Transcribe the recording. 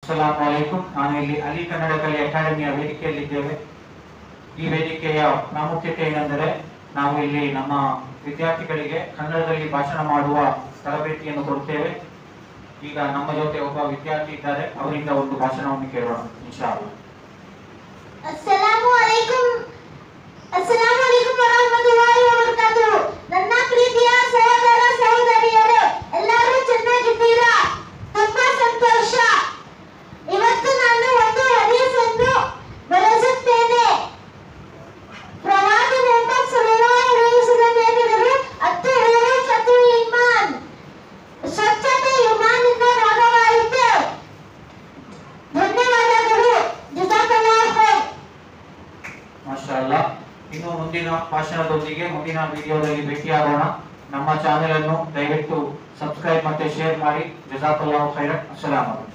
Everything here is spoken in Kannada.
ಅಸ್ಸಲಾಮು ಅಲೈಕುಂ. ನಾನು ಇಲ್ಲಿ ಅಲಿ ಕನ್ನಡ ಕಲೆ ಅಕಾಡೆಮಿಯ ವೇದಿಕೆಯಲ್ಲಿದ್ದೇವೆ. ಈ ವೇದಿಕೆಯ ಪ್ರಾಮುಖ್ಯತೆ ಏನೆಂದರೆ ನಾವು ಇಲ್ಲಿ ನಮ್ಮ ವಿದ್ಯಾರ್ಥಿಗಳಿಗೆ ಕನ್ನಡದಲ್ಲಿ ಭಾಷಣ ಮಾಡುವ ತರಬೇತಿಯನ್ನು ಕೊಡುತ್ತೇವೆ. ಈಗ ನಮ್ಮ ಜೊತೆ ಒಬ್ಬ ವಿದ್ಯಾರ್ಥಿ ಇದ್ದಾರೆ, ಅವರಿಂದ ಒಂದು ಭಾಷಣವನ್ನು ಕೇಳೋಣ ಇನ್ಶಾ ಅಲ್ಲಾಹ್. ಅಸ್ಸಲಾಮು ಅಲೈಕುಂ ವರಹಮತುಲ್ಲಾಹಿ ವಬರಕಾತುಹು. ನನ್ನ ಪ್ರೀತಿಯ ಸಹೋದರ ಸಹೋದರಿಯರೇ, ಎಲ್ಲರೂ ಚೆನ್ನಾಗಿದ್ದೀರಾ? ತುಂಬಾ ಸಂತೋಷ. ಇವತ್ತು ನಾನು ಒಂದು ಹದೀಸನ್ನು ಬಳಸುತ್ತೇನೆ. ಪ್ರವಾದಿ ಮುಹಮ್ಮದ್ ಸಲ್ಲಲ್ಲಾಹು ಅಲೈಹಿ ವಸಲ್ಲಂ ಹೇಳಿದರು, ಅತ್ತುಹುರು ಶತ್ರುಲ್ ಈಮಾನ್. ಸ್ವಚ್ಛತೆ ಈಮಾನಿನ ಭಾಗವಾಗಿದೆ. ಧನ್ಯವಾದಗಳು. ಜಜಾಕಲ್ಲಾಹು ಖೈರ್. ಮಾಶಾ ಅಲ್ಲಾಹ್. ಇನ್ನು ಮುಂದಿನ ಭಾಷಣದೊಂದಿಗೆ ಮುಂದಿನ ವಿಡಿಯೋದಲ್ಲಿ ಭೇಟಿಯಾಗೋಣ. ನಮ್ಮ ಚಾನೆಲ್ ಅನ್ನು ದಯವಿಟ್ಟು ಸಬ್ಸ್ಕ್ರೈಬ್ ಮತ್ತೆ ಶೇರ್ ಮಾಡಿ. ಜಜಾಕಲ್ಲಾಹು ಖೈರನ್. ಅಸ್ಸಲಾಮು ಅಲೈಕುಂ.